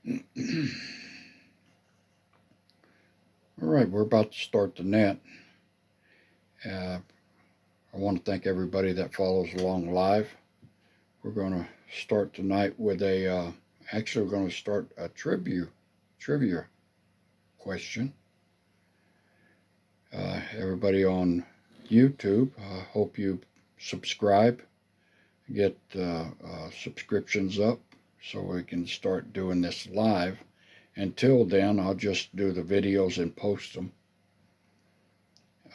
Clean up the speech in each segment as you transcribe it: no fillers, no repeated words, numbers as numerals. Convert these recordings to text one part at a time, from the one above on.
All right, we're about to start the net. I want to thank everybody that follows along live. We're going to start tonight with actually we're going to start a trivia question. Everybody on YouTube, I hope you subscribe, get subscriptions up so we can start doing this live. Until then, I'll just do the videos and post them.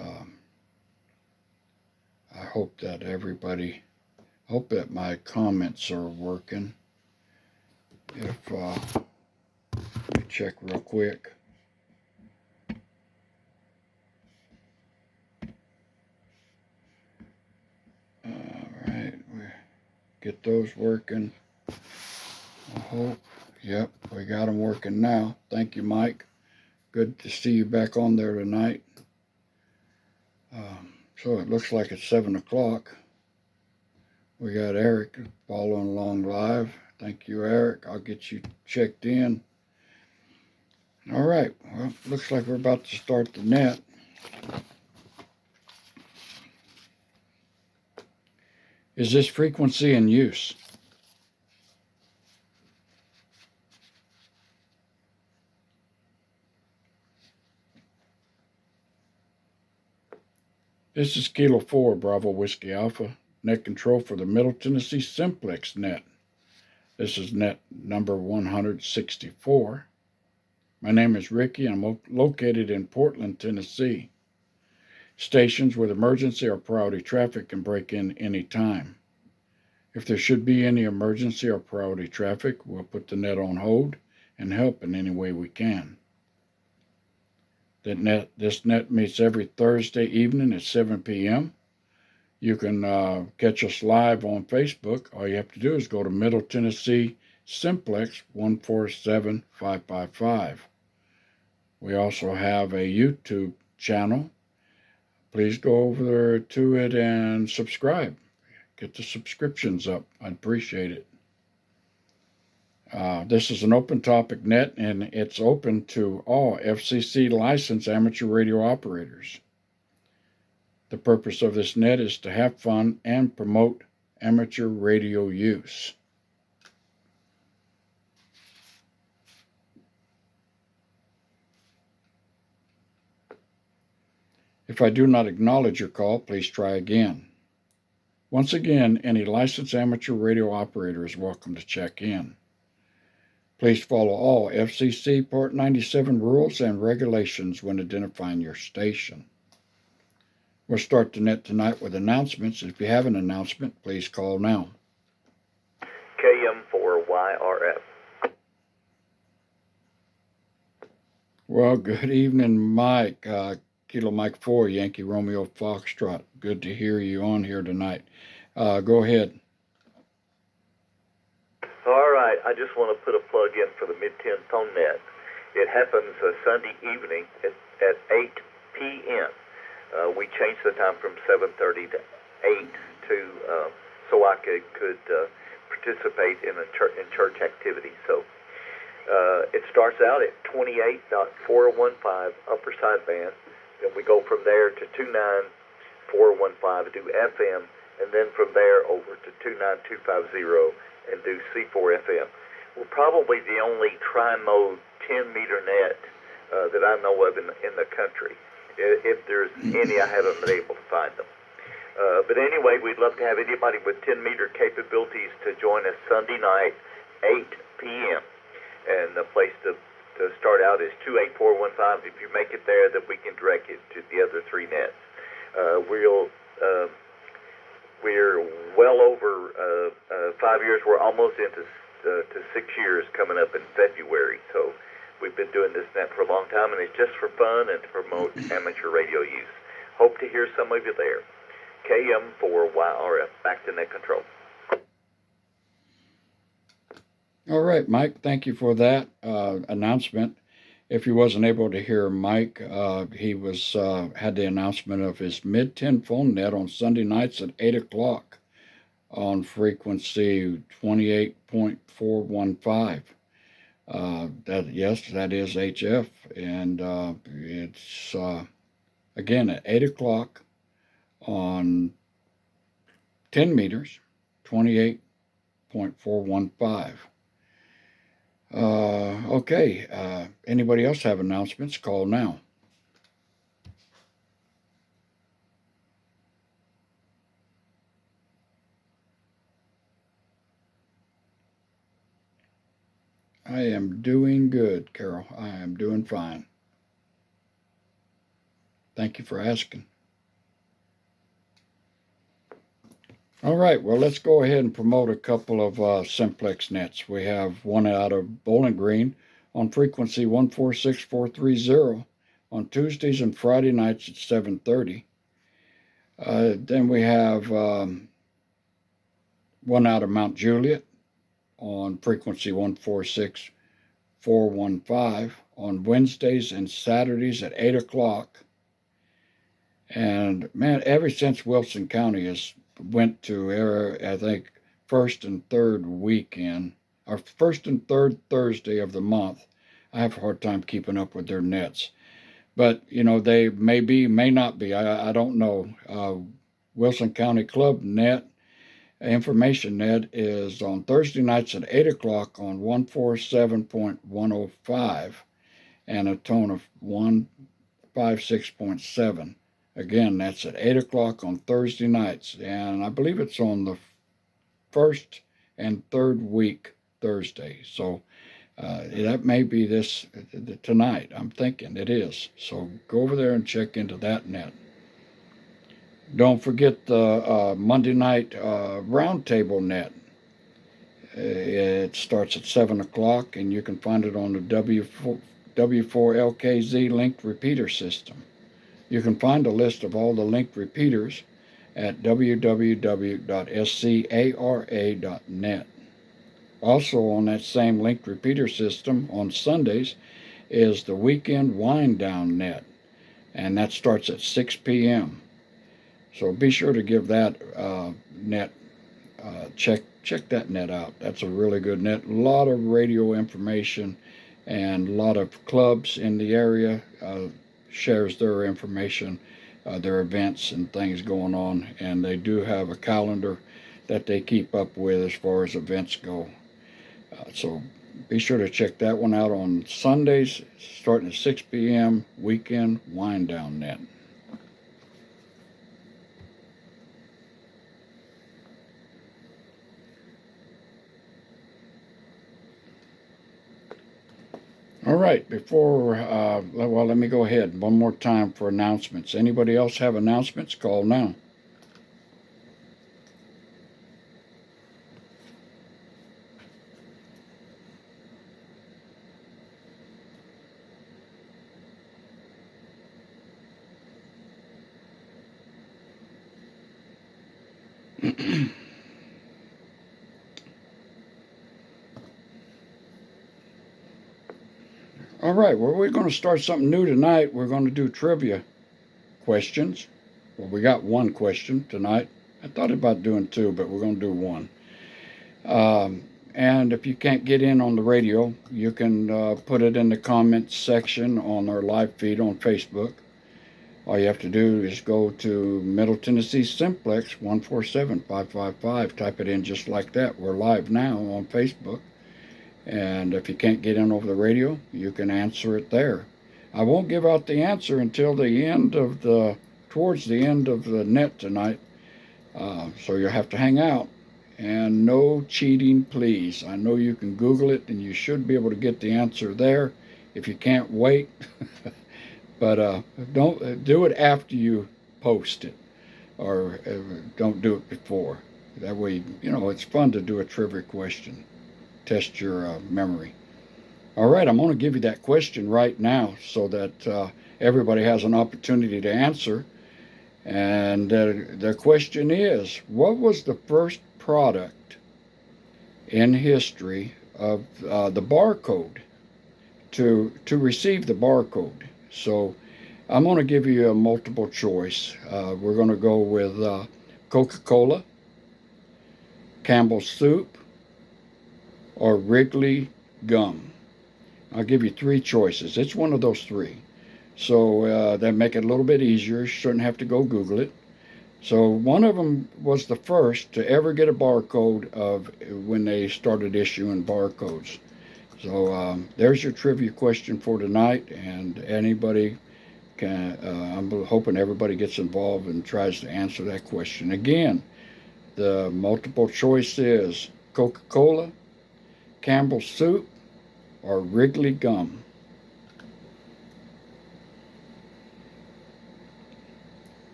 I hope that my comments are working. If let me check real quick. All right, we get those working. I hope. Yep, we got them working now. Thank you, Mike. Good to see you back on there tonight. So it looks like it's 7 o'clock. We got Eric following along live. Thank you, Eric. I'll get you checked in. All right, well, looks like we're about to start the net. Is this frequency in use? This is Kilo 4, Bravo Whiskey Alpha, net control for the Middle Tennessee Simplex net. This is net number 164. My name is Ricky. I'm located in Portland, Tennessee. Stations with emergency or priority traffic can break in any time. If there should be any emergency or priority traffic, we'll put the net on hold and help in any way we can. This net meets every Thursday evening at 7 p.m. You can catch us live on Facebook. All you have to do is go to Middle Tennessee Simplex 147555. We also have a YouTube channel. Please go over to it and subscribe. Get the subscriptions up. I'd appreciate it. This is an open topic net, and it's open to all FCC licensed amateur radio operators. The purpose of this net is to have fun and promote amateur radio use. If I do not acknowledge your call, please try again. Once again, any licensed amateur radio operator is welcome to check in. Please follow all FCC Part 97 rules and regulations when identifying your station. We'll start the net tonight with announcements. If you have an announcement, please call now. KM4YRF. Well, good evening, Mike. Kilo Mike 4, Yankee Romeo Foxtrot. Good to hear you on here tonight. Go ahead. All right, I just want to put a plug in for the Mid-10 phone net. It happens Sunday evening at 8 p.m. We changed the time from 7:30 to 8 so I could participate in church activity. So it starts out at 28.415 upper sideband. Then we go from there to 29415 do FM, and then from there over to 29250 and do C4 FM. We're probably the only tri-mode 10-meter net that I know of in the country. If there's any, I haven't been able to find them. But anyway, we'd love to have anybody with 10-meter capabilities to join us Sunday night, 8 p.m. And the place to start out is 28415. If you make it there, then we can direct you to the other three nets. We're well over 5 years. We're almost into to 6 years coming up in February. So we've been doing this net for a long time, and it's just for fun and to promote amateur radio use. Hope to hear some of you there. KM4YRF, back to net control. All right, Mike, thank you for that announcement. If you wasn't able to hear Mike, he had the announcement of his Mid-10 phone net on Sunday nights at 8 o'clock on frequency 28.415. That is HF, and it's again at 8 o'clock on 10 meters, 28.415. Okay. Anybody else have announcements? Call now. I am doing good, Carol. I am doing fine. Thank you for asking. All right, well, let's go ahead and promote a couple of simplex nets. We have one out of Bowling Green on frequency 146430 on Tuesdays and Friday nights at 7:30. Then we have one out of Mount Juliet on frequency 146415 on Wednesdays and Saturdays at 8 o'clock. And man, ever since Wilson County has went to, I think, first and third weekend, or first and third Thursday of the month, I have a hard time keeping up with their nets. But, they may be, may not be. I don't know. Wilson County Club net, information net, is on Thursday nights at 8 o'clock on 147.105 and a tone of 156.7. Again, that's at 8 o'clock on Thursday nights, and I believe it's on the first and third week Thursday. So that may be this tonight. I'm thinking it is. So go over there and check into that net. Don't forget the Monday night roundtable net. It starts at 7 o'clock, and you can find it on the W4LKZ linked repeater system. You can find a list of all the linked repeaters at www.scara.net. Also on that same linked repeater system on Sundays is the weekend wind down net, and that starts at 6 p.m. So be sure to give that net check that net out. That's a really good net. A lot of radio information, and a lot of clubs in the area shares their information, their events and things going on, and they do have a calendar that they keep up with as far as events go. So be sure to check that one out on Sundays, starting at 6 p.m., weekend wind down net. All right, let me go ahead one more time for announcements. Anybody else have announcements? Call now. All right, well, we're going to start something new tonight. We're going to do trivia questions. Well, we got one question tonight. I thought about doing two, but we're going to do one. And if you can't get in on the radio, you can put it in the comments section on our live feed on Facebook. All you have to do is go to Middle Tennessee Simplex 147555. Type it in just like that. We're live now on Facebook. And if you can't get in over the radio, you can answer it there. I won't give out the answer until towards the end of the net tonight. So you'll have to hang out. And no cheating, please. I know you can Google it, and you should be able to get the answer there if you can't wait. But don't do it after you post it, or don't do it before. That way, it's fun to do a trivia question. Test your memory. All right, I'm going to give you that question right now so that everybody has an opportunity to answer. And the question is, what was the first product in history of the barcode to receive the barcode? So I'm going to give you a multiple choice. We're going to go with Coca-Cola, Campbell's Soup, or Wrigley Gum. I'll give you three choices. It's one of those three. So that make it a little bit easier. You shouldn't have to go Google it. So one of them was the first to ever get a barcode of when they started issuing barcodes. So there's your trivia question for tonight, and anybody can. I'm hoping everybody gets involved and tries to answer that question. Again, the multiple choice is Coca-Cola, Campbell's Soup, or Wrigley Gum.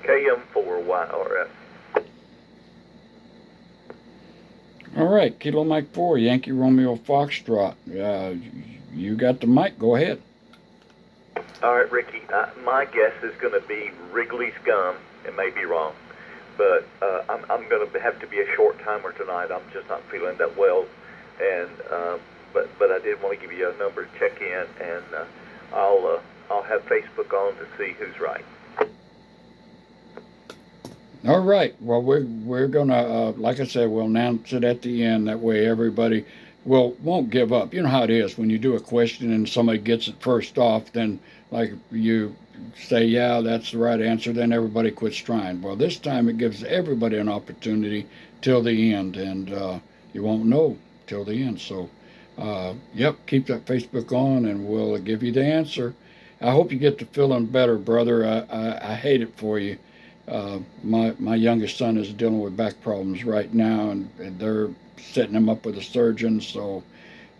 KM4YRS. All right, Kilo Mike 4, Yankee Romeo Foxtrot. You got the mic. Go ahead. All right, Ricky. My guess is going to be Wrigley's Gum. It may be wrong, but I'm going to have to be a short timer tonight. I'm just not feeling that well, and but I did want to give you a number to check in, and I'll have Facebook on to see who's right. All right. Well, we're gonna, like I said, we'll announce it at the end. That way, everybody won't give up. You know how it is when you do a question and somebody gets it first off. Then, like you say, yeah, that's the right answer. Then everybody quits trying. Well, this time it gives everybody an opportunity till the end, and you won't know till the end. So, yep, keep that Facebook on, and we'll give you the answer. I hope you get to feeling better, brother. I hate it for you. My youngest son is dealing with back problems right now, and they're setting him up with a surgeon. So,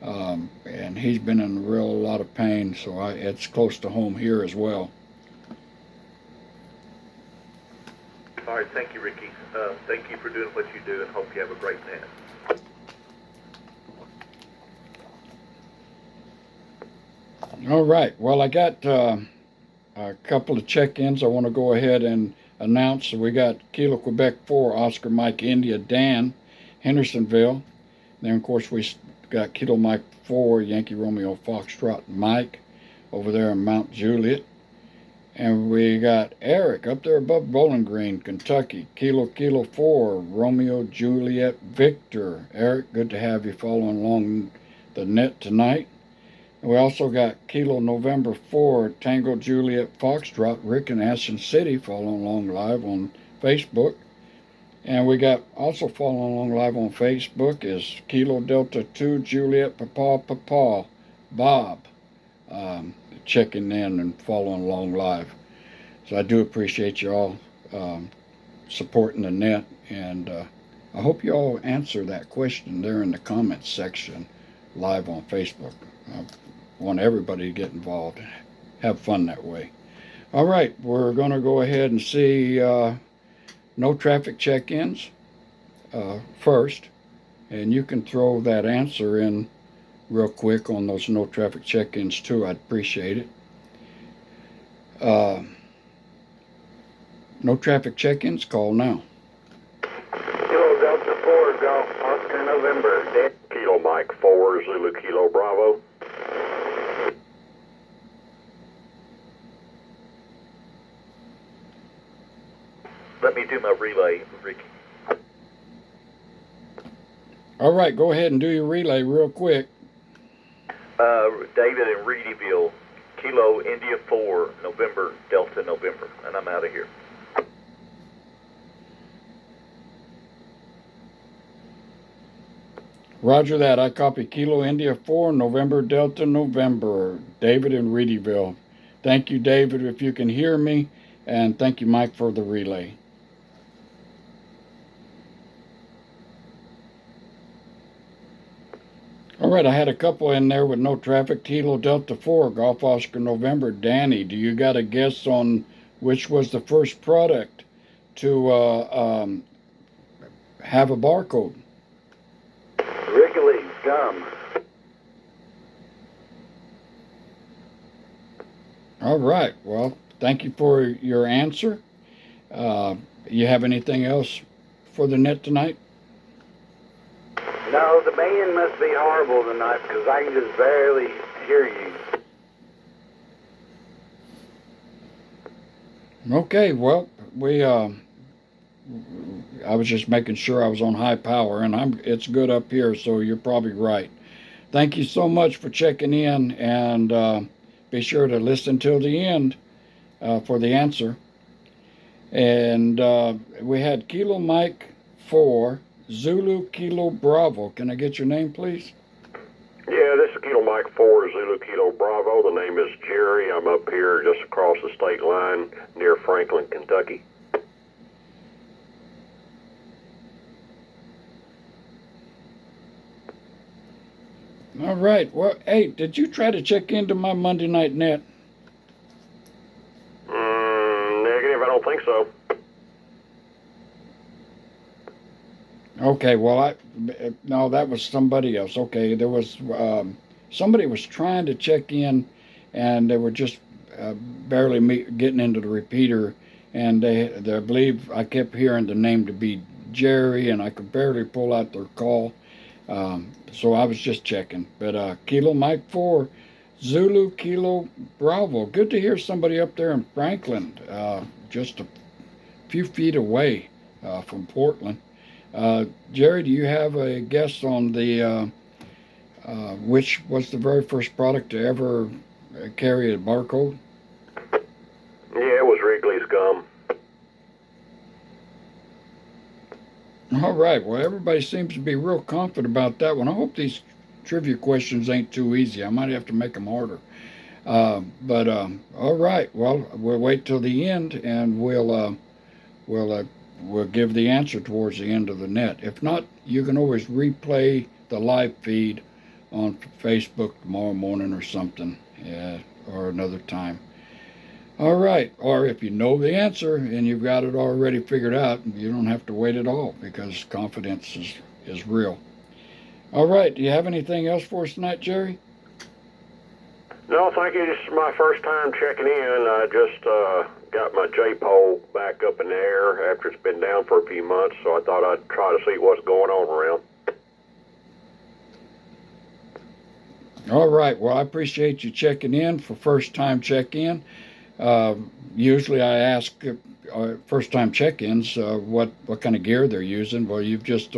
and he's been in a lot of pain. So it's close to home here as well. All right, thank you, Ricky. Thank you for doing what you do, and hope you have a great day. All right. Well, I got a couple of check-ins. I want to go ahead and announce. So we got Kilo Quebec 4, Oscar Mike India Dan, Hendersonville. Then, of course, we got Kilo Mike 4, Yankee Romeo Foxtrot Mike over there in Mount Juliet. And we got Eric up there above Bowling Green, Kentucky. Kilo 4, Romeo Juliet Victor. Eric, good to have you following along the net tonight. And we also got Kilo November 4, Tango Juliet Foxtrot, Rick in Ashen City, following along live on Facebook. And we got also following along live on Facebook is Kilo Delta 2, Juliet Papa, Bob, checking in and following along live. So I do appreciate you all supporting the net, and I hope you all answer that question there in the comments section live on Facebook. I want everybody to get involved, have fun that way. All right, we're going to go ahead and see no traffic check-ins first, and you can throw that answer in real quick on those no traffic check-ins too. I'd appreciate it. No traffic check-ins, call now. Kilo Delta 4, Golf Oscar November. Kilo Mike 4, Zulu Kilo Bravo. Let me do my relay, Ricky. All right, go ahead and do your relay real quick. David in Reedyville, Kilo India 4, November Delta November, and I'm out of here. Roger that. I copy Kilo India 4, November Delta November. David in Reedyville. Thank you, David, if you can hear me, and thank you, Mike, for the relay. All right, I had a couple in there with no traffic. Kilo Delta 4, Golf Oscar November. Danny, do you got a guess on which was the first product to have a barcode? Wrigley's Gum. All right, well, thank you for your answer. You have anything else for the net tonight? No, the band must be horrible tonight because I can just barely hear you. Okay, well, I was just making sure I was on high power, and it's good up here, so you're probably right. thank you so much for checking in, and be sure to listen till the end for the answer. And we had Kilo Mike 4, Zulu Kilo Bravo. Can I get your name, please? Yeah, this is Kilo Mike 4, Zulu Kilo Bravo. The name is Jerry. I'm up here just across the state line near Franklin, Kentucky. All right. Well, hey, did you try to check into my Monday Night Net? Negative, I don't think so. Okay, well, no, that was somebody else. Okay, there was somebody was trying to check in, and they were just barely getting into the repeater, and I believe I kept hearing the name to be Jerry, and I could barely pull out their call. So I was just checking. But Kilo Mike 4, Zulu Kilo Bravo. Good to hear somebody up there in Franklin, just a few feet away from Portland. Jerry, do you have a guess on the which was the very first product to ever carry a barcode? Yeah, it was Wrigley's gum. All right. Well, everybody seems to be real confident about that one. I hope these trivia questions ain't too easy. I might have to make them harder. But all right. Well, we'll wait till the end, and we'll give the answer towards the end of the net. If not, you can always replay the live feed on Facebook tomorrow morning or something, or another time. All right. Or if you know the answer and you've got it already figured out, you don't have to wait at all, because confidence is real. All right. Do you have anything else for us tonight, Jerry? No, thank you. This is my first time checking in. I just got my J-pole back up in the air after it's been down for a few months, so I thought I'd try to see what's going on around. All right. Well, I appreciate you checking in for first-time check-in. Usually I ask first-time check-ins what kind of gear they're using. Well, you've just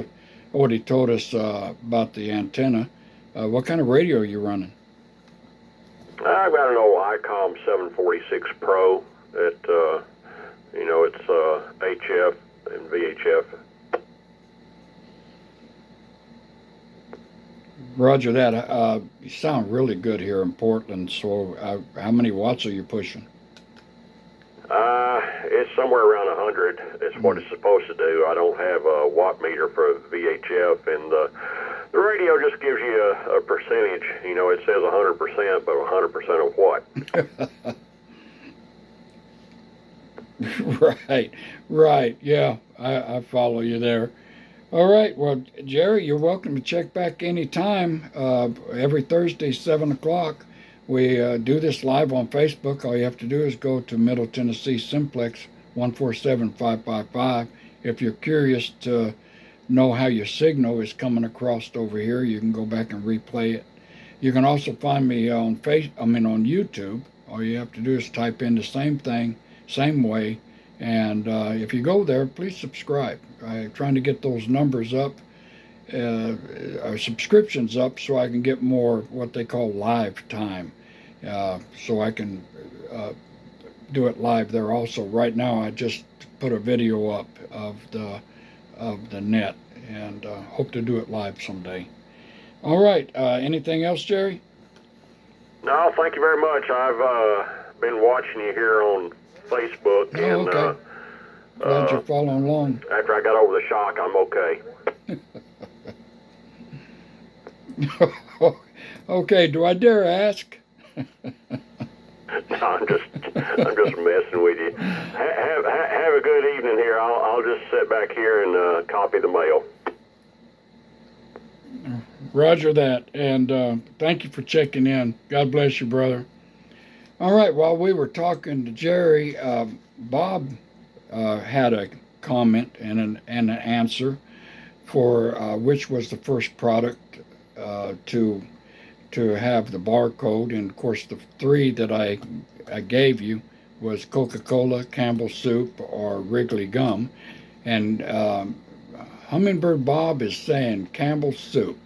already told us about the antenna. What kind of radio are you running? I've got an old ICOM 746 Pro. It's HF and VHF. Roger that. You sound really good here in Portland. So how many watts are you pushing? It's somewhere around 100. It's what it's supposed to do. I don't have a watt meter for VHF, and the radio just gives you a percentage. It says 100%, but 100% of what? Right. Yeah, I follow you there. All right. Well, Jerry, you're welcome to check back anytime. Every Thursday, 7 o'clock. We do this live on Facebook. All you have to do is go to Middle Tennessee Simplex 147555. If you're curious to know how your signal is coming across over here, you can go back and replay it. You can also find me on YouTube. All you have to do is type in the same thing, same way. And if you go there, please subscribe. I'm trying to get those numbers up, our subscriptions up, so I can get more what they call live time. So I can do it live there also. Right now, I just put a video up of the net, and hope to do it live someday. All right. Anything else, Jerry? No, thank you very much. I've been watching you here on Facebook, and okay. Glad you're following along. After I got over the shock, I'm okay. Okay. Do I dare ask? No, I'm just messing with you. Have a good evening here. I'll just sit back here and copy the mail. Roger that, and thank you for checking in. God bless you, brother. All right, while we were talking to Jerry, Bob had a comment and an answer for which was the first product to have the barcode. And of course, the three that I gave you was Coca-Cola, Campbell's Soup, or Wrigley Gum. And Hummingbird Bob is saying Campbell's Soup.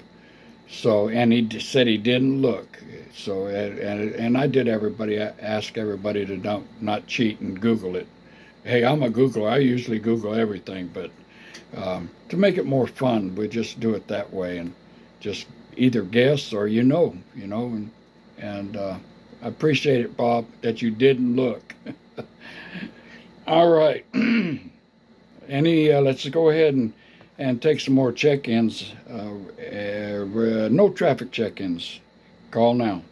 So, and he said he didn't look. So, and I did ask everybody to not cheat and Google it. Hey, I'm a Googler. I usually Google everything, but to make it more fun, we just do it that way and just either guess or and I appreciate it, Bob, that you didn't look. All right. Let's go ahead and take some more check-ins. No traffic check-ins. Call now.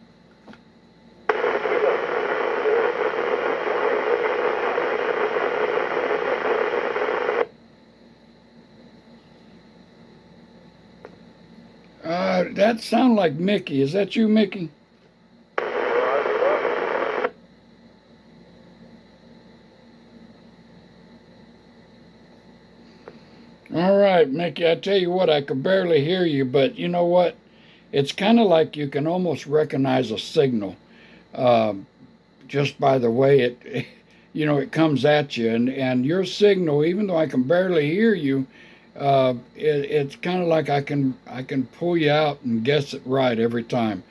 That sound like Mickey. Is that you, Mickey? All right, Mickey, I tell you what, I could barely hear you, but you know what? It's kind of like you can almost recognize a signal just by the way it comes at you. And your signal, even though I can barely hear you, it's kind of like I can pull you out and guess it right every time.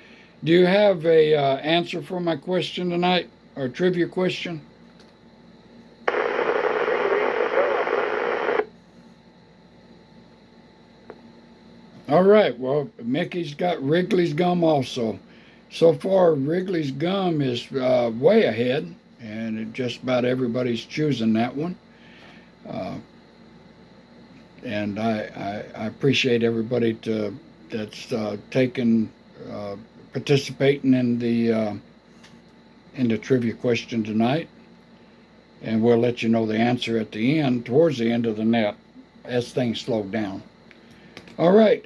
Do you have a answer for my question tonight, or trivia question? All right, well, Mickey's got Wrigley's gum also. So far, Wrigley's gum is way ahead, and just about everybody's choosing that one. Uh, and I appreciate everybody that's participating in the trivia question tonight. And we'll let you know the answer at the end, towards the end of the net, as things slow down. All right.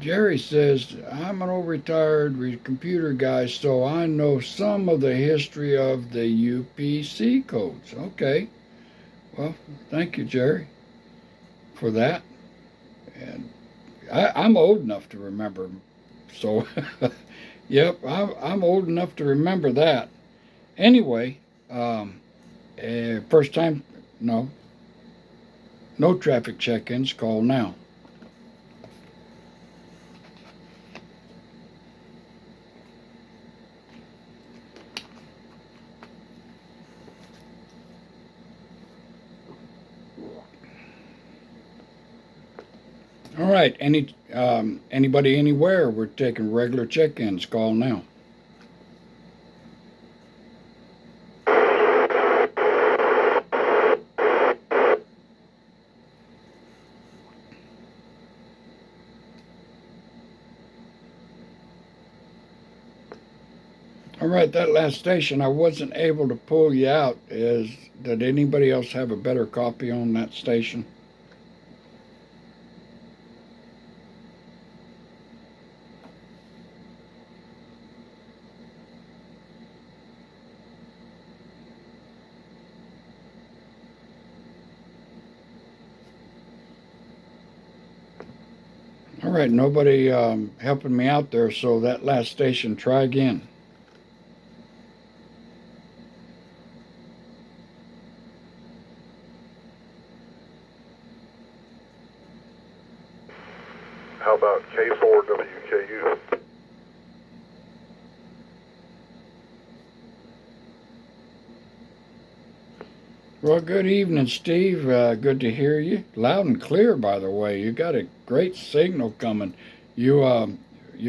Jerry says, I'm an old retired computer guy, so I know some of the history of the UPC codes. Okay. Well, thank you, Jerry, for that. And I'm old enough to remember. So, yep, I'm old enough to remember that. Anyway, first time, no traffic check-ins, call now. All right, anybody anywhere, we're taking regular check-ins, call now. All right, that last station, I wasn't able to pull you out. Did anybody else have a better copy on that station? All right, nobody helping me out there, so that last station, try again. How about K4WKU? Well, good evening, Steve. Good to hear you. Loud and clear, by the way. You got a great signal coming. You're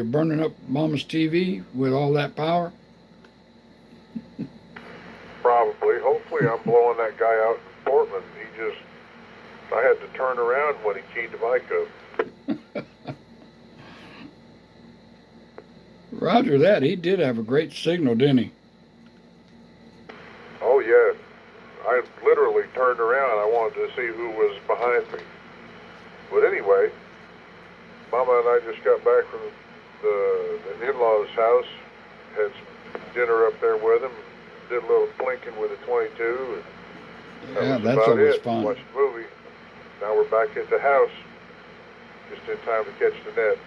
burning up Mama's TV with all that power? Probably. Hopefully I'm blowing that guy out in Portland. I had to turn around when he keyed the mic up. Roger that. He did have a great signal, didn't he? Oh, yeah. I literally turned around. I wanted to see who was behind me. But anyway, Mama and I just got back from the in-laws' house, had some dinner up there with them, did a little blinking with a 22. Yeah, that's always fun. Watched the movie. Now we're back at the house, just in time to catch the net.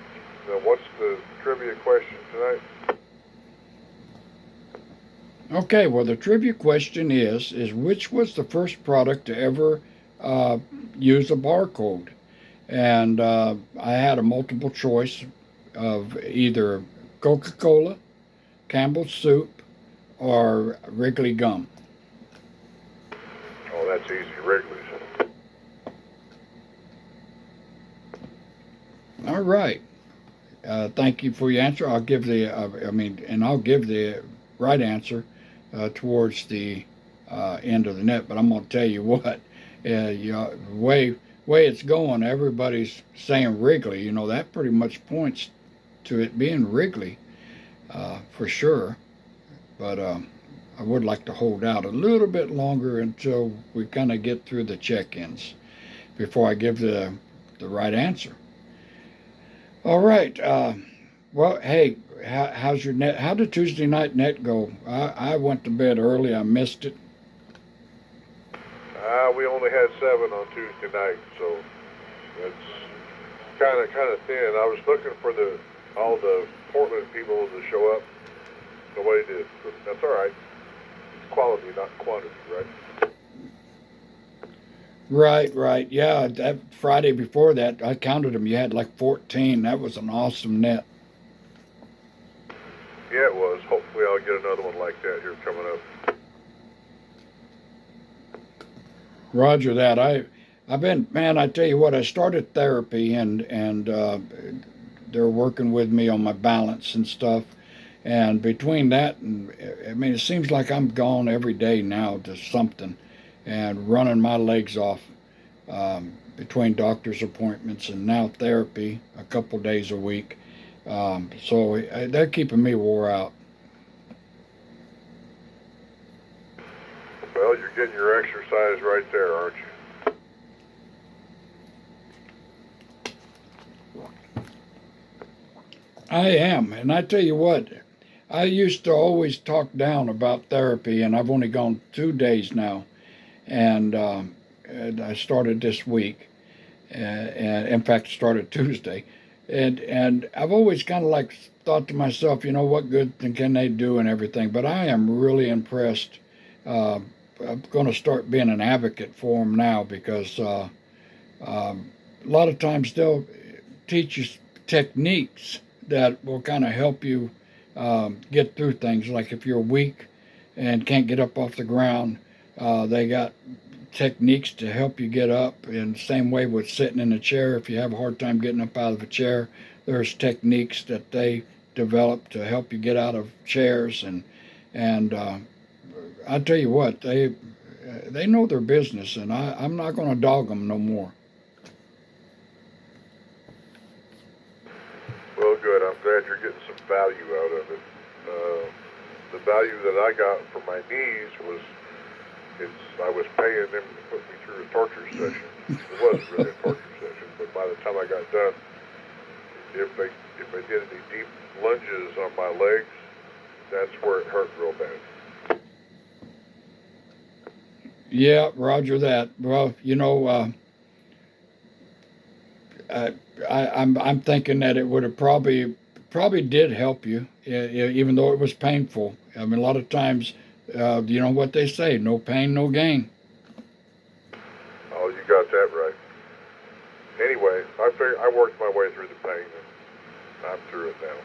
Now, what's the trivia question tonight? Okay, well, the trivia question is which was the first product to ever use a barcode? and I had a multiple choice of either Coca-Cola, Campbell's soup, or Wrigley gum. Oh, that's easy, Wrigley's. All right. Thank you for your answer. I'll give the, I'll give the right answer towards the end of the net. But I'm going to tell you what, way it's going, everybody's saying Wrigley. You know, that pretty much points to it being Wrigley for sure. But I would like to hold out a little bit longer until we kind of get through the check-ins before I give the right answer. All right. Well, hey, how's your net? How did Tuesday night net go? I went to bed early. I missed it. We only had 7 on Tuesday night, so it's kind of thin. I was looking for all the Portland people to show up. Nobody did, but that's all right. It's quality, not quantity, right? Right. Yeah, that Friday before that, I counted them. You had like 14. That was an awesome net. Yeah, it was. Hopefully, I'll get another one like that here coming up. Roger that. I've been, man, I tell you what, I started therapy and they're working with me on my balance and stuff. And between that and, it seems like I'm gone every day now to something and running my legs off between doctor's appointments and now therapy a couple days a week. So they're keeping me wore out. Well, you're getting your exercise right there, aren't you? I am, and I tell you what, I used to always talk down about therapy, and I've only gone 2 days now, and I started this week, and in fact started Tuesday, and I've always kind of like thought to myself, you know, what good can they do and everything, but I am really impressed. I'm going to start being an advocate for them now because a lot of times they'll teach you techniques that will kind of help you get through things. Like if you're weak and can't get up off the ground, they got techniques to help you get up. And the same way with sitting in a chair, if you have a hard time getting up out of a chair, there's techniques that they develop to help you get out of chairs. And I tell you what, they know their business, and I'm not going to dog them no more. Well, good. I'm glad you're getting some value out of it. The value that I got for my knees was I was paying them to put me through a torture session. It wasn't really a torture session, but by the time I got done, if they did any deep lunges on my legs, that's where it hurt real bad. Yeah, roger that. Well, you know, I'm thinking that it would have probably did help you, even though it was painful. I mean, a lot of times, you know what they say: no pain, no gain. Oh, you got that right. Anyway, I worked my way through the pain, and I'm through it now.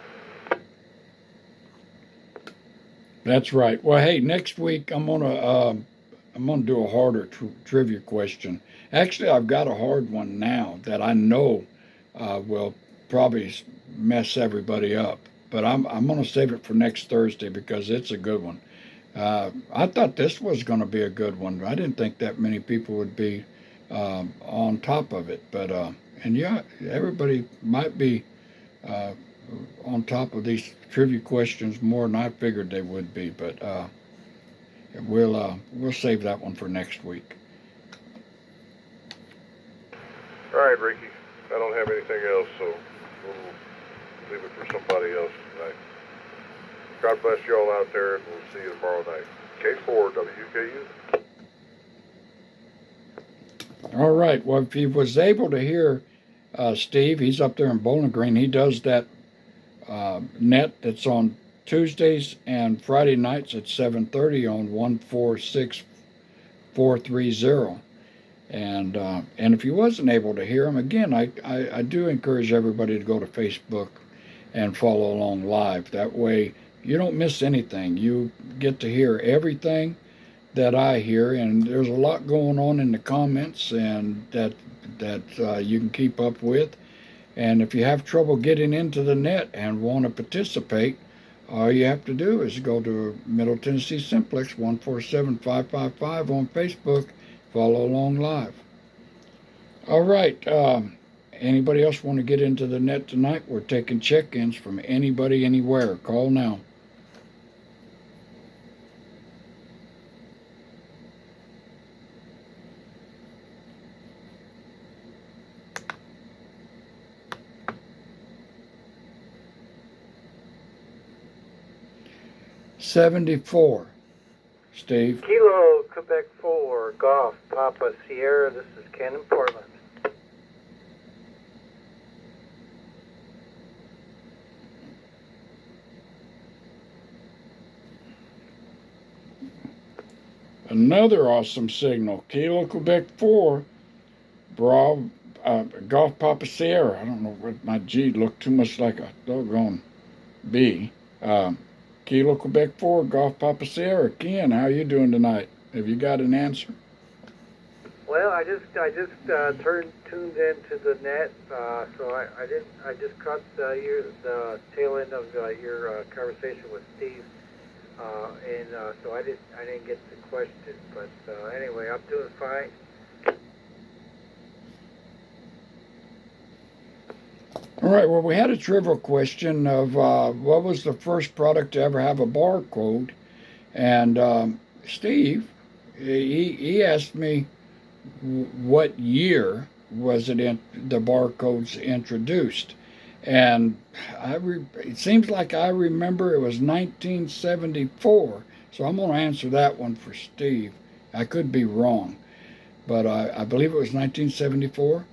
That's right. Well, hey, next week I'm gonna do a harder trivia question. Actually, I've got a hard one now that I know will probably mess everybody up. But I'm going to save it for next Thursday because it's a good one. I thought this was going to be a good one. I didn't think that many people would be on top of it. But and yeah, everybody might be on top of these trivia questions more than I figured they would be. But we'll save that one for next week. All right, Ricky. I don't have anything else, so we'll leave it for somebody else tonight. God bless you all out there, and we'll see you tomorrow night. K4 WKU. All right. Well, if he was able to hear Steve, he's up there in Bowling Green. He does that net that's on Tuesdays and Friday nights at 7:30 on 146430. And if you wasn't able to hear them, again, I do encourage everybody to go to Facebook and follow along live. That way you don't miss anything. You get to hear everything that I hear, and there's a lot going on in the comments, and that you can keep up with. And if you have trouble getting into the net and want to participate, all you have to do is go to Middle Tennessee Simplex 147555 on Facebook. Follow along live. All right. Anybody else want to get into the net tonight? We're taking check-ins from anybody, anywhere. Call now. $74. Steve. Kilo Quebec 4, Golf, Papa Sierra. This is Ken in Portland. Another awesome signal. Kilo Quebec 4, Bravo, Golf Papa Sierra. I don't know what my G looked too much like a doggone B. Kilo Quebec 4, Golf Papa Sierra. Ken, how you doing tonight? Have you got an answer? Well, I just tuned into the net, so I just caught the tail end of your conversation with Steve, and so I didn't get the question, but anyway, I'm doing fine. All right, well, we had a trivial question of what was the first product to ever have a barcode, and Steve, he asked me what year was it the barcodes introduced, and it seems like I remember it was 1974, so I'm going to answer that one for Steve. I could be wrong, but I believe it was 1974,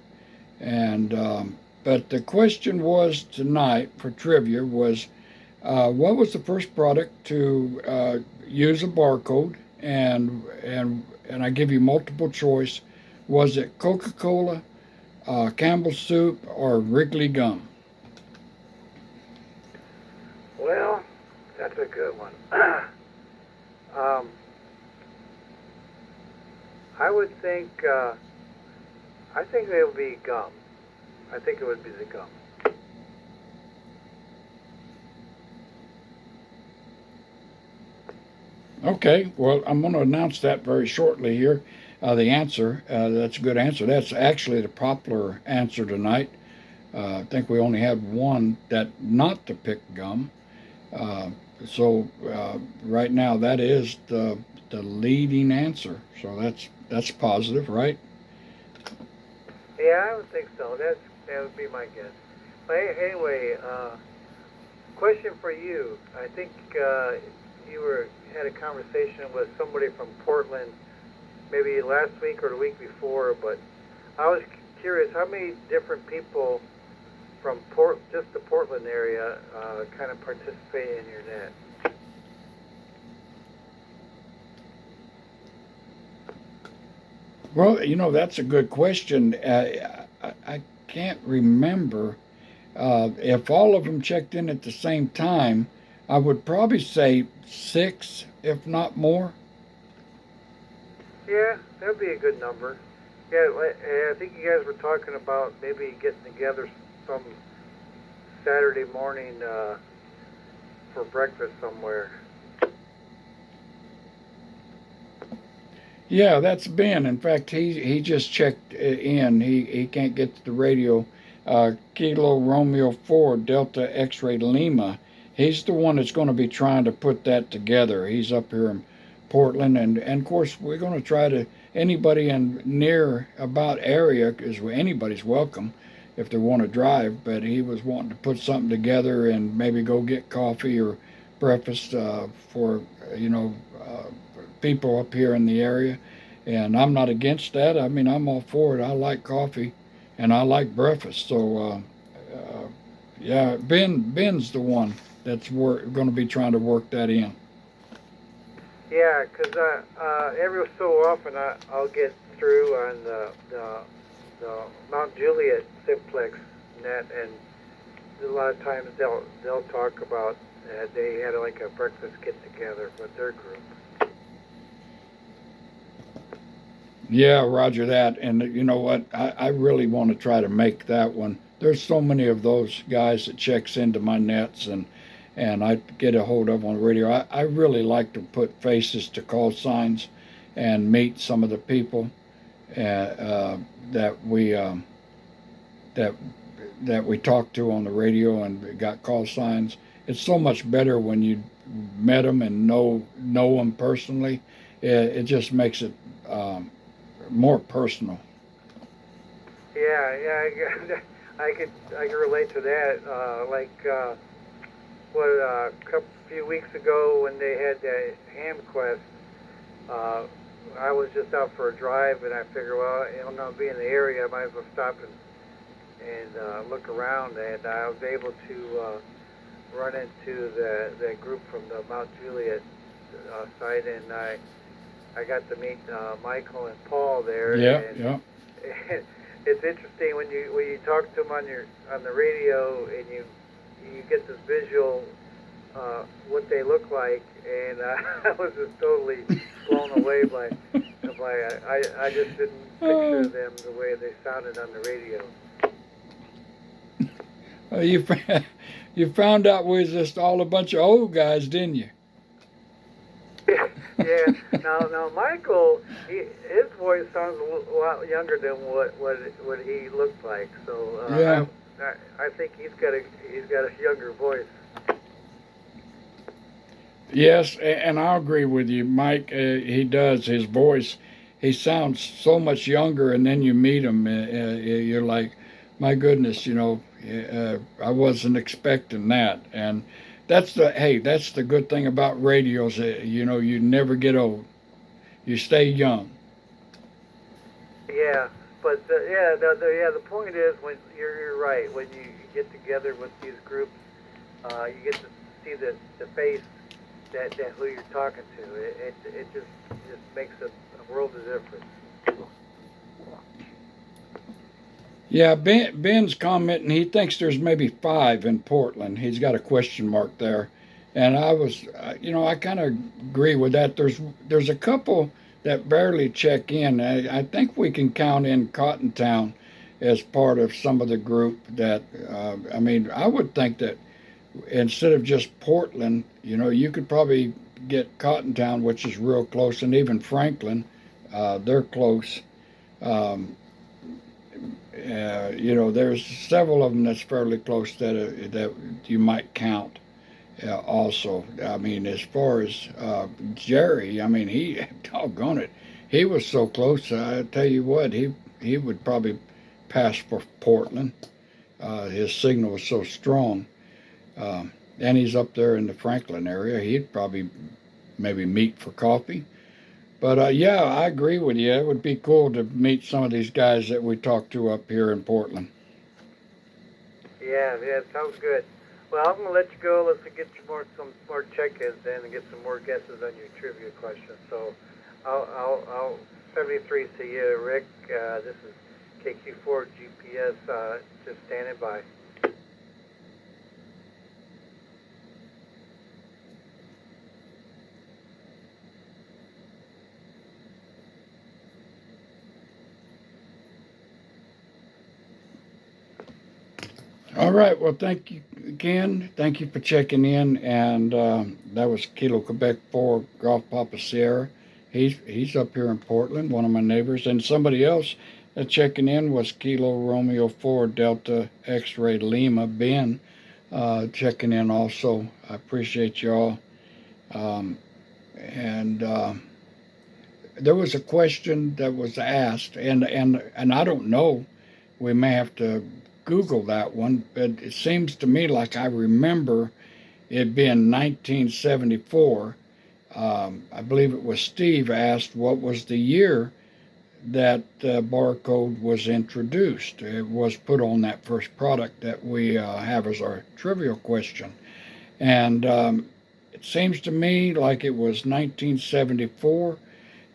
and but the question was tonight for trivia was what was the first product to use a barcode, and I give you multiple choice. Was it Coca-Cola, Campbell's Soup, or Wrigley Gum? Well, that's a good one. I would think I think it would be gum. I think it would be the gum. Okay, well, I'm going to announce that very shortly here. The answer, that's a good answer. That's actually the popular answer tonight. I think we only had one that not to pick gum. So right now that is the leading answer. So that's positive, right? Yeah, I would think so. That would be my guess. But anyway, question for you. I think you had a conversation with somebody from Portland, maybe last week or the week before. But I was curious, how many different people from just the Portland area kind of participate in your net? Well, that's a good question. I can't remember if all of them checked in at the same time. I would probably say 6, if not more. Yeah, that would be a good number. Yeah, I think you guys were talking about maybe getting together some Saturday morning for breakfast somewhere. Yeah, that's Ben. In fact, he just checked in. He can't get to the radio. Kilo Romeo 4 Delta X-Ray Lima. He's the one that's going to be trying to put that together. He's up here in Portland, and of course we're going to try to anybody in near about area, because anybody's welcome if they want to drive. But he was wanting to put something together and maybe go get coffee or breakfast for people up here in the area, and I'm not against that. I mean, I'm all for it. I like coffee, and I like breakfast. So, yeah, Ben's the one that's going to be trying to work that in. Yeah, because every so often I'll get through on the Mount Juliet Simplex net, and a lot of times they'll talk about they had like a breakfast get together with their group. Yeah, roger that. And you know what? I really want to try to make that one. There's so many of those guys that checks into my nets, and I get a hold of on the radio. I really like to put faces to call signs and meet some of the people that we that we talked to on the radio and got call signs. It's so much better when you met them and know them personally. It just makes it more personal. Yeah, I could relate to that. A few weeks ago when they had that Ham Quest, I was just out for a drive, and I figured, well, I'll be in the area, I might as well stop and look around, and I was able to run into that group from the Mount Juliet site, and I got to meet Michael and Paul there. Yeah, and yeah. It's interesting when you talk to them on the radio, and you get this visual what they look like, and I was just totally blown away by I just didn't picture them the way they sounded on the radio. You found out we was just all a bunch of old guys, didn't you? Yeah. Now, Michael, his voice sounds a lot younger than what he looked like. So yeah. I think he's got a younger voice. Yes, and I agree with you, Mike. He does. His voice, he sounds so much younger, and then you meet him, you're like, my goodness, I wasn't expecting that. And that's the good thing about radios. You never get old. You stay young. Yeah, but the point is, when you're right, when you get together with these groups, you get to see the face that who you're talking to. It just makes a world of difference. Yeah, Ben's commenting. He thinks there's maybe 5 in Portland. He's got a question mark there, and I kind of agree with that. There's a couple that barely check in. I think we can count in Cottontown as part of some of the group that. I would think that instead of just Portland, you could probably get Cottontown, which is real close, and even Franklin, they're close. There's several of them that's fairly close that you might count. Also, as far as Jerry, he doggone it, he was so close. I tell you what, he would probably pass for Portland. His signal was so strong. And he's up there in the Franklin area. He'd probably maybe meet for coffee. But yeah, I agree with you. It would be cool to meet some of these guys that we talked to up here in Portland. Yeah, sounds good. Well, I'm gonna let you go. Let's get you some more check-ins in and get some more guesses on your trivia questions. So, I'll 73 to you, Rick. This is KQ4 GPS. Just standing by. All right. Well, thank you again. Thank you for checking in. And that was Kilo Quebec 4 Golf Papa Sierra. He's up here in Portland, one of my neighbors. And somebody else checking in was Kilo Romeo 4 Delta X-Ray Lima, Ben, checking in also. I appreciate y'all. There was a question that was asked, and I don't know. We may have to Google that one, but it seems to me like I remember it being 1974. I believe it was Steve asked what was the year that barcode was introduced. It was put on that first product that we have as our trivial question. And it seems to me like it was 1974,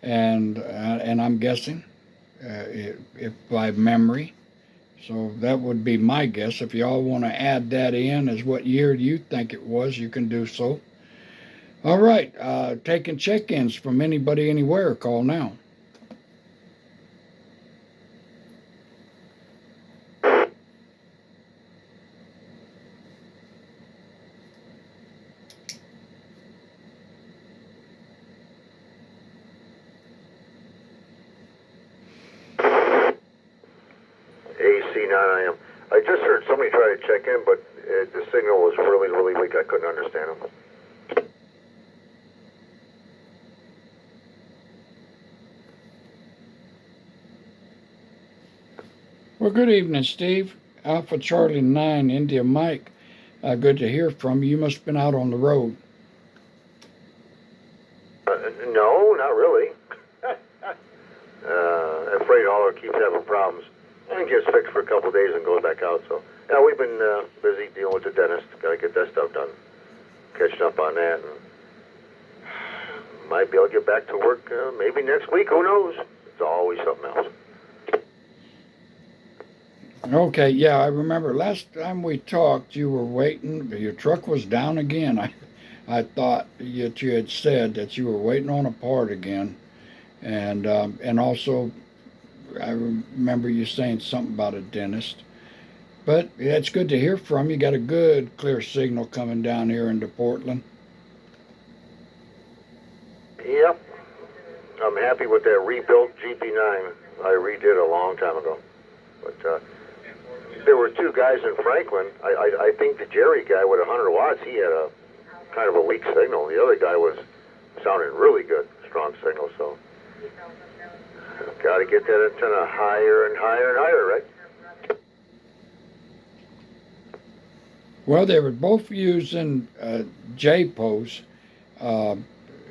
and I'm guessing. if by memory. So that would be my guess. If y'all want to add that in as what year you think it was, you can do so. All right, taking check-ins from anybody, anywhere, call now. AC9IM. I just heard somebody try to check in, but the signal was really, really weak. I couldn't understand them. Well, good evening, Steve. Alpha Charlie 9, India Mike. Good to hear from you. You must have been out on the road. No, not really. Freight hauler keeps having problems. And gets fixed for a couple of days and goes back out. So, yeah, we've been busy dealing with the dentist. Got to get that stuff done. Catching up on that. And might be able to get back to work maybe next week. Who knows? It's always something else. Okay, yeah, I remember last time we talked, you were waiting. Your truck was down again. I thought that you had said that you were waiting on a part again, and also I remember you saying something about a dentist. But yeah, it's good to hear from you. Got a good clear signal coming down here into Portland. Yep. I'm happy with that rebuilt GP9. I redid a long time ago. But there were two guys in Franklin. I think the Jerry guy with 100 watts, he had a kind of a weak signal. The other guy was sounding really good, strong signal. So got to get that antenna higher and higher and higher, right? Well, they were both using JPOs.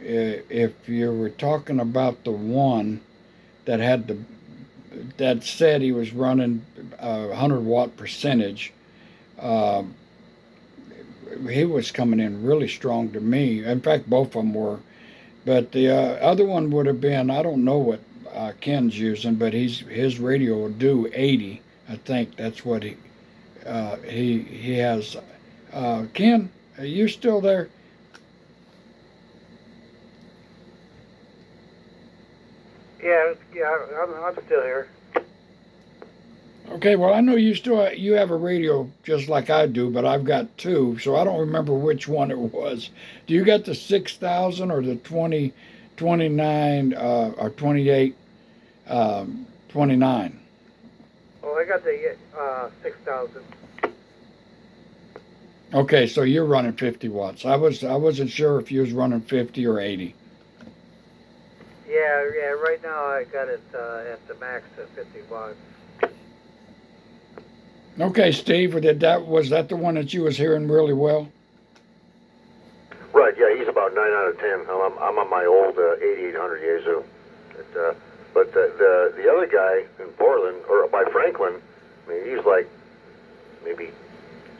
If you were talking about the one that had that said he was running 100-watt percentage, he was coming in really strong to me. In fact, both of them were. But the other one would have been, I don't know what Ken's using, but his radio will do 80. I think that's what he has. Ken, are you still there? Yeah, I'm still here. Okay, well, I know you have a radio just like I do, but I've got two, so I don't remember which one it was. Do you got the 6,000 or the 29 or 28, 29? Oh, I got the 6,000. Okay, so you're running 50 watts. I wasn't sure if you was running 50 or 80. Yeah. Right now I got it at the max of 50 watts. Okay, Steve, was that the one that you was hearing really well? Right, yeah, he's about 9 out of 10. I'm on my old 8800 Yaesu. But the other guy in Portland, or by Franklin, I mean, he's like maybe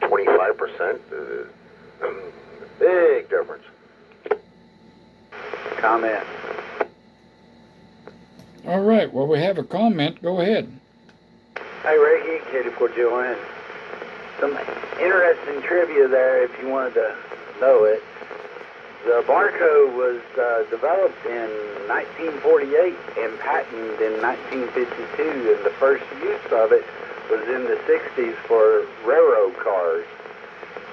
25%. Big difference. Comment. All right, well, we have a comment. Go ahead. Hey, Ricky, Katie Fort Joanne. Some interesting trivia there if you wanted to know it. The Barco was developed in 1948 and patented in 1952, and the first use of it was in the 60s for railroad cars.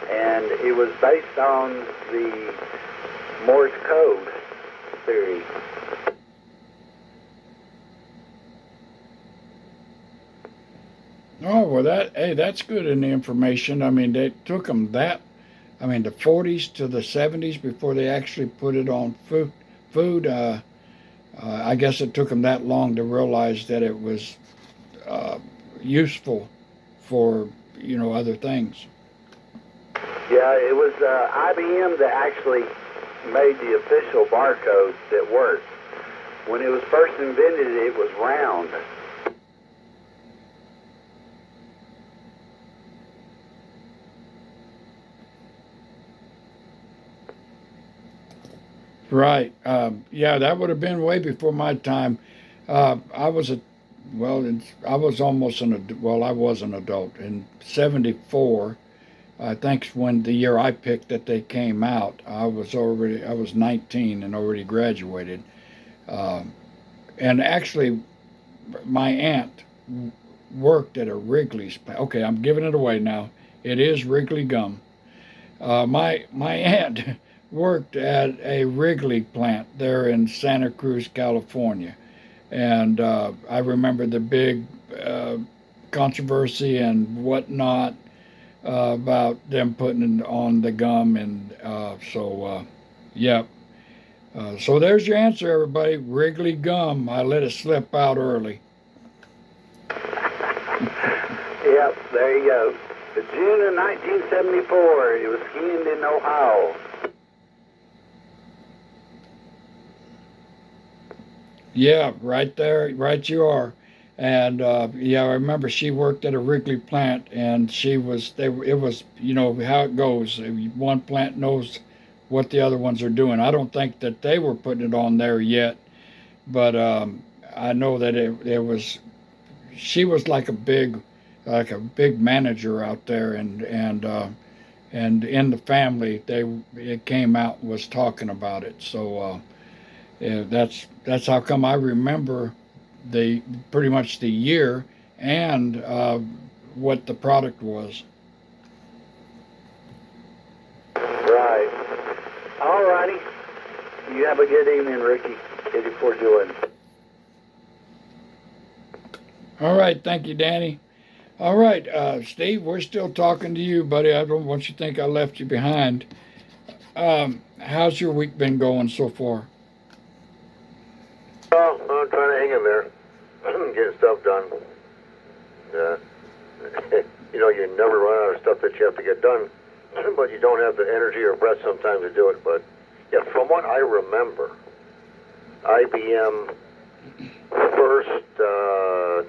And it was based on the Morse code theory. Oh, well, that's good in the information. I mean, they took them the 40s to the 70s before they actually put it on food. I guess it took them that long to realize that it was useful for, other things. Yeah, it was IBM that actually made the official barcode that worked. When it was first invented, it was round. Right. Yeah, that would have been way before my time. I was I was almost I was an adult. In 74, I think when the year I picked that they came out, I was 19 and already graduated. Um, and actually, my aunt worked at a Wrigley's plant. Okay, I'm giving it away now. It is Wrigley gum. My aunt worked at a Wrigley plant there in Santa Cruz, California, and I remember the big controversy and whatnot about them putting it on the gum, and yeah. So there's your answer, everybody. Wrigley gum. I let it slip out early. Yep, there you go. The June of 1974, he was skiing in Ohio. Yeah, right there, right you are. And yeah, I remember she worked at a Wrigley plant, and it was, you know, how it goes. One plant knows what the other ones are doing. I don't think that they were putting it on there yet, but I know that it was, she was like a big manager out there, and in the family, it came out and was talking about it. So yeah, that's how come I remember the pretty much the year and what the product was. Right. All righty. You have a good evening, Ricky. Katie Fort Joy. All right, thank you, Danny. All right, Steve, we're still talking to you, buddy. I don't want you to think I left you behind. How's your week been going so far? Well, I'm trying to hang in there, getting stuff done. You know, you never run out of stuff that you have to get done, but you don't have the energy or breath sometimes to do it. But yeah, from what I remember, IBM first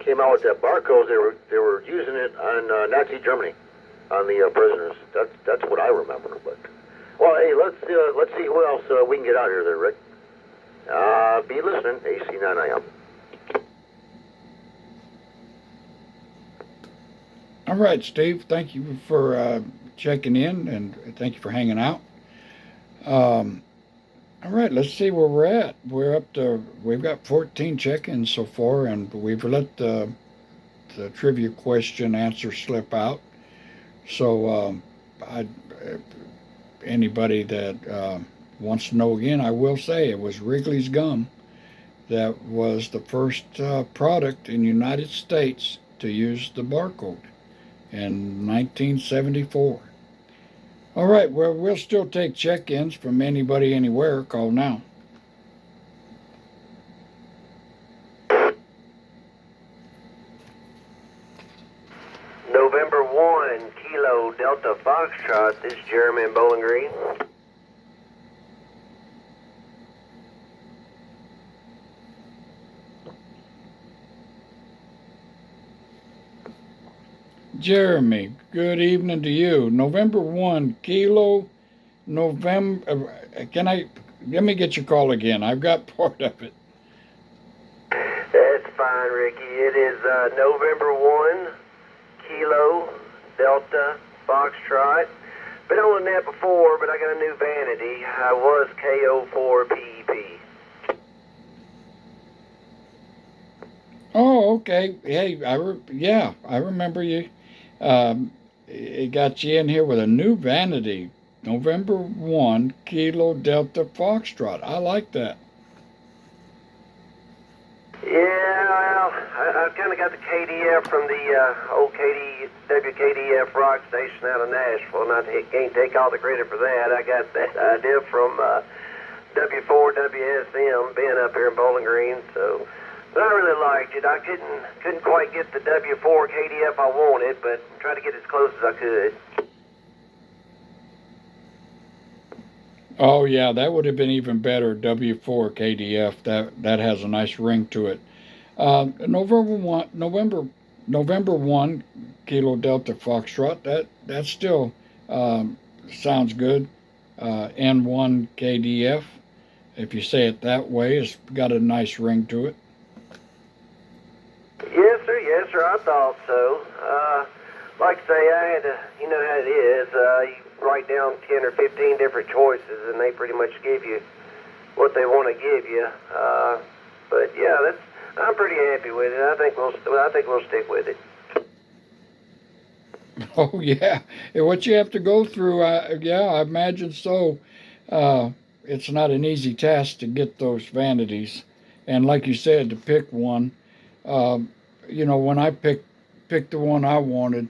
came out with that barcode. They were using it on Nazi Germany, on the prisoners. That's what I remember. But well, hey, let's see who else we can get out here there, Rick. Be listening, AC9IM. All right, Steve, thank you for checking in, and thank you for hanging out. All right, let's see where we're at. We've got 14 check-ins so far, and we've let the trivia question answer slip out. So anybody that wants to know again, I will say it was Wrigley's gum that was the first product in the United States to use the barcode in 1974. All right, well, we'll still take check-ins from anybody, anywhere. Call now. November 1, Kilo Delta Foxtrot. This is Jeremy in Bowling Green. Jeremy, good evening to you. November 1, Kilo, November. Let me get your call again. I've got part of it. That's fine, Ricky. It is November 1, Kilo Delta Foxtrot. Been on that before, but I got a new vanity. I was KO4PEP. Oh, okay. Hey, I remember you. It got you in here with a new vanity. November 1, Kilo Delta Foxtrot. I like that. Yeah, well, I kind of got the KDF from the old WKDF rock station out of Nashville, and I can't take all the credit for that. I got that idea from W4 WSM being up here in Bowling Green, so... But I really liked it. I couldn't quite get the W4 KDF I wanted, but tried to get as close as I could. Oh yeah, that would have been even better. W4 KDF. That has a nice ring to it. November 1, Kilo Delta Foxtrot. That still sounds good. N1 KDF. If you say it that way, it's got a nice ring to it. Yeah, I thought so. Like I say, I had to, you know how it is. You write down 10 or 15 different choices, and they pretty much give you what they want to give you. But yeah, I'm pretty happy with it. I think we'll stick with it. Oh yeah, and what you have to go through, yeah, I imagine so. It's not an easy task to get those vanities, and like you said, to pick one. You know, when I picked the one I wanted,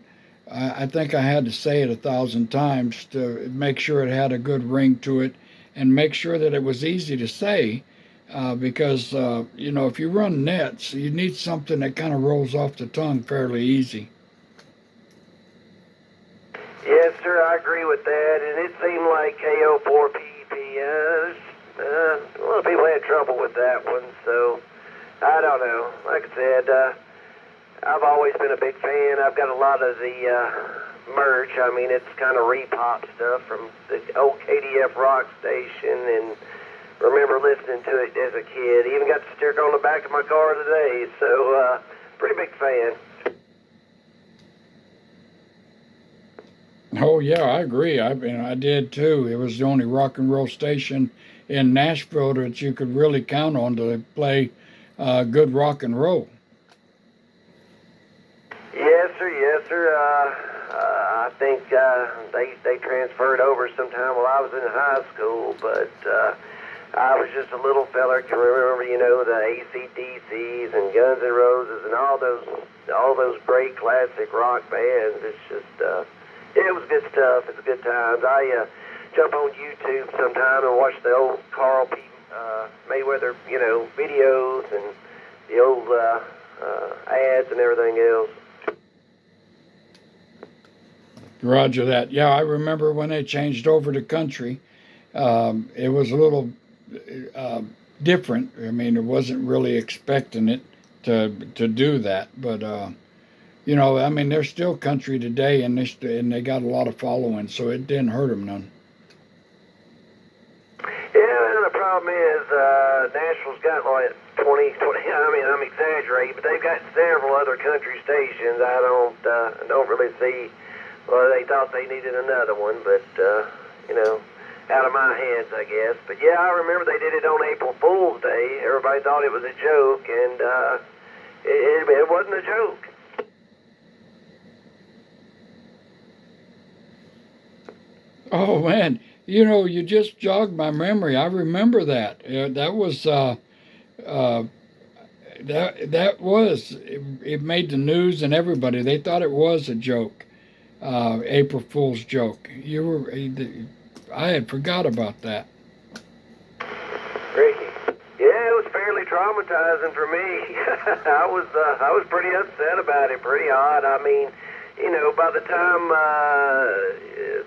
I think I had to say it 1,000 times to make sure it had a good ring to it, and make sure that it was easy to say. Because you know, if you run nets, you need something that kind of rolls off the tongue fairly easy. Yes, sir, I agree with that. And it seemed like KO4PP. A lot of people had trouble with that one, so I don't know. Like I said, I've always been a big fan. I've got a lot of the merch. I mean, it's kind of repop stuff from the old KDF rock station, and remember listening to it as a kid. Even got the sticker on the back of my car today, so pretty big fan. Oh yeah, I agree. I did too. It was the only rock and roll station in Nashville that you could really count on to play good rock and roll. Yes, sir. Yes, sir. I think they transferred over sometime while I was in high school, but I was just a little fella. Can remember, you know, the AC/DCs and Guns N' Roses and all those great classic rock bands. It's just it was good stuff. It's good times. I jump on YouTube sometime and watch the old Carl P. Mayweather, you know, videos and the old ads and everything else. Roger that. Yeah, I remember when they changed over to country. It was a little different. I mean, it wasn't really expecting it to do that, but you know, I mean, they're still country today, and they got a lot of following, so it didn't hurt them none. Yeah, and the problem is Nashville's got like 20. I mean, I'm exaggerating, but they've got several other country stations. I don't really see. Well, they thought they needed another one, but you know, out of my hands, I guess. But yeah, I remember they did it on April Fool's Day. Everybody thought it was a joke, and it wasn't a joke. Oh man, you know, you just jogged my memory. I remember that. That was it made the news and everybody. They thought it was a joke, April Fool's joke. I had forgot about that. Ricky. Yeah, it was fairly traumatizing for me. I was pretty upset about it. Pretty odd. I mean, you know, by the time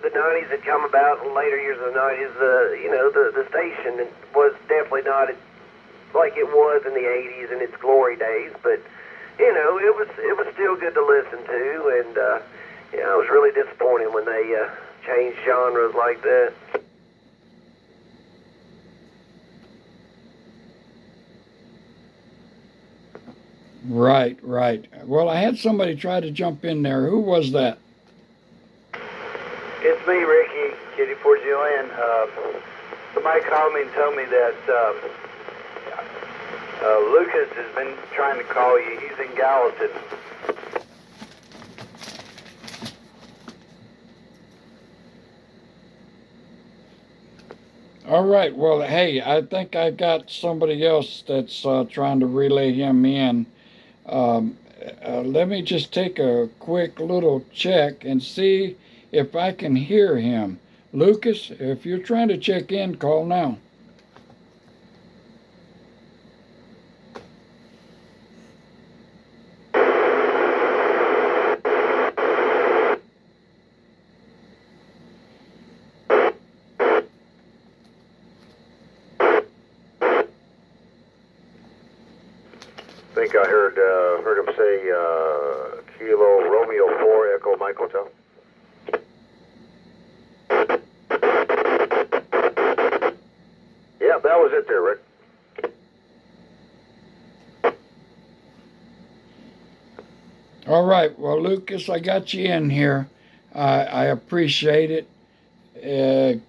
the 90s had come about, in later years of the 90s, you know, the station was definitely not like it was in the 80s in its glory days, but you know, it was still good to listen to, and you know, it was really disappointing when they changed genres like that. Right, right. Well, I had somebody try to jump in there. Who was that? It's me, Ricky, Kitty Fort Joanne. Somebody called me and told me that Lucas has been trying to call you. He's in Gallatin. All right. Well, hey, I think I got somebody else that's trying to relay him in. Let me just take a quick little check and see if I can hear him. Lucas, if you're trying to check in, call now. I think I heard him say Kilo Romeo 4 Echo Mike Hotel. Yeah, that was it there, Rick. All right. Well, Lucas, I got you in here. I appreciate it.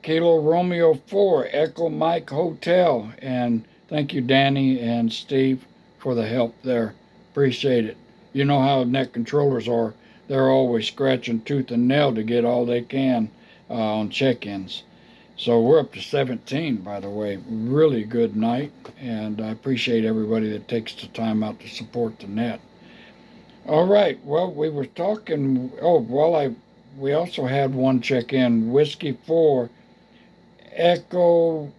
Kilo Romeo 4, Echo Mike Hotel. And thank you, Danny and Steve, for the help there. Appreciate it. You know how net controllers are. They're always scratching tooth and nail to get all they can on check-ins. So we're up to 17, by the way. Really good night. And I appreciate everybody that takes the time out to support the net. All right. Well, we were talking. We also had one check-in. Whiskey 4, Echo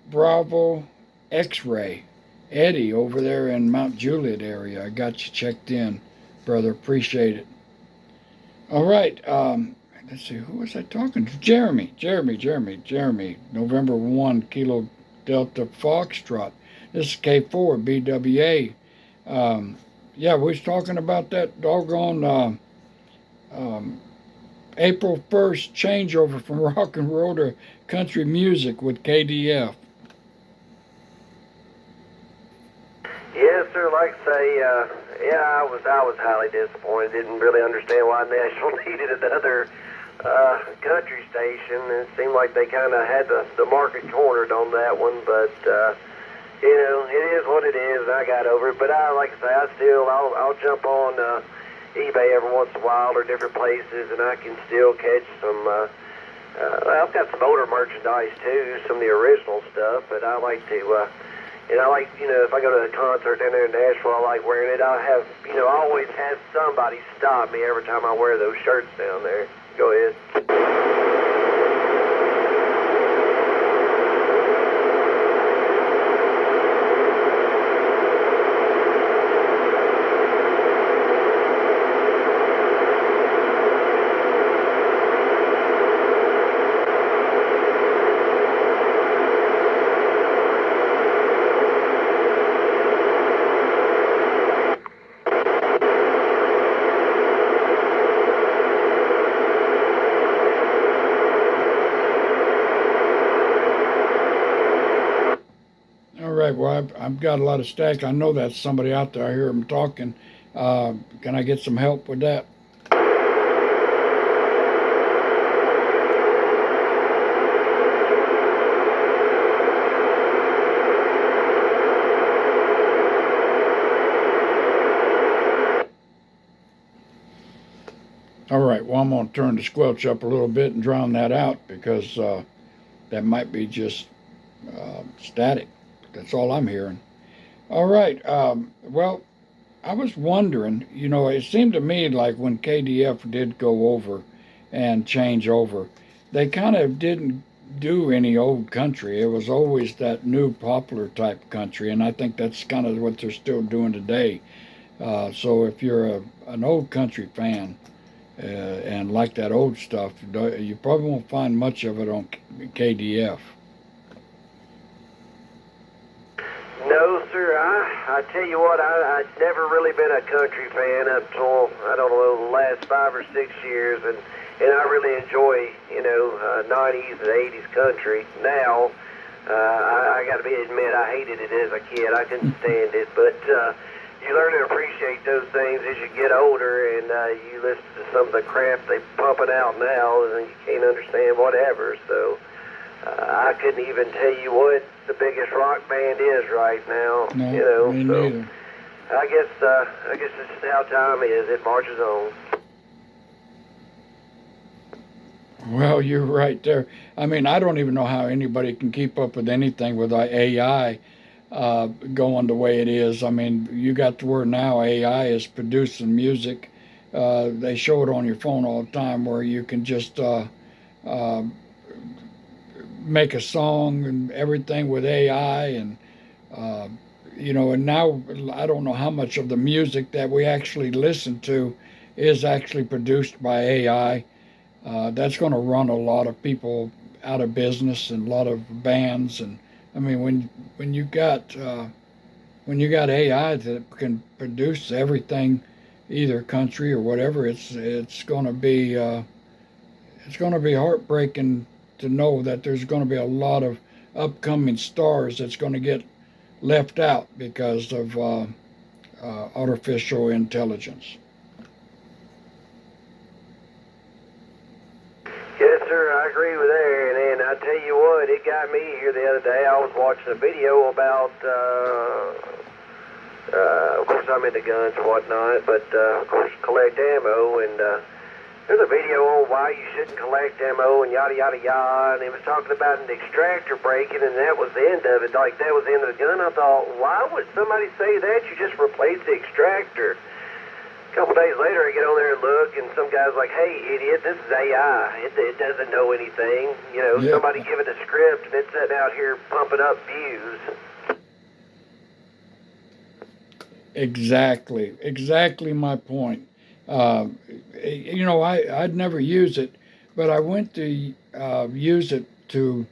Bravo X-Ray. Eddie over there in Mount Juliet area. I got you checked in, brother. Appreciate it. All right. Let's see. Who was I talking to? Jeremy. November 1, Kilo Delta Foxtrot. This is K4 BWA. Yeah, we was talking about that doggone April 1st changeover from rock and roll to country music with KDF. Yes, sir. Like I say, I was highly disappointed. Didn't really understand why Nashville needed another country station. It seemed like they kind of had the market cornered on that one, but you know, it is what it is. And I got over it, but like I say, I'll jump on eBay every once in a while or different places, and I can still catch some. I've got some older merchandise too, some of the original stuff, but I like to. And I like, if I go to a concert down there in Nashville, I like wearing it. I have, I always have somebody stop me every time I wear those shirts down there. Go ahead. Well, I've got a lot of stack. I know that's somebody out there. I hear them talking. Can I get some help with that? All right. Well, I'm going to turn the squelch up a little bit and drown that out because that might be just static. That's all I'm hearing. All right. Well, I was wondering, it seemed to me like when KDF did go over and change over, they kind of didn't do any old country. It was always that new popular type country, and I think that's kind of what they're still doing today. So if you're an old country fan and like that old stuff, you probably won't find much of it on KDF. No, sir. I tell you what, I'd never really been a country fan up until, I don't know, the last 5 or 6 years, and I really enjoy, 90s and 80s country. Now, I got to admit, I hated it as a kid. I couldn't stand it, but you learn to appreciate those things as you get older, and you listen to some of the crap they pumping out now, and you can't understand whatever, so I couldn't even tell you what the biggest rock band is right now. No, me neither. I guess this is how time is. It marches on. Well, you're right there. I mean, I don't even know how anybody can keep up with anything with AI going the way it is. I mean, you got to where now AI is producing music. They show it on your phone all the time where you can just make a song and everything with AI, and and now I don't know how much of the music that we actually listen to is actually produced by AI. That's going to run a lot of people out of business and a lot of bands. And I mean, when you got AI that can produce everything, either country or whatever, it's going to be heartbreaking to know that there's going to be a lot of upcoming stars that's going to get left out because of artificial intelligence. I agree with Aaron, and I tell you what, it got me here the other day. I was watching a video about, of course I'm into guns and whatnot, but of course collect ammo, and there's a video on why you shouldn't collect ammo and yada yada yada, and it was talking about an extractor breaking, and that was the end of it, like that was the end of the gun. I thought, why would somebody say that? You just replace the extractor. A couple days later, I get on there and look, and some guy's like, hey, idiot, this is AI. It doesn't know anything. You know, Yeah. somebody give it a script, and it's sitting out here pumping up views. Exactly my point. I'd never use it, but I went to use it to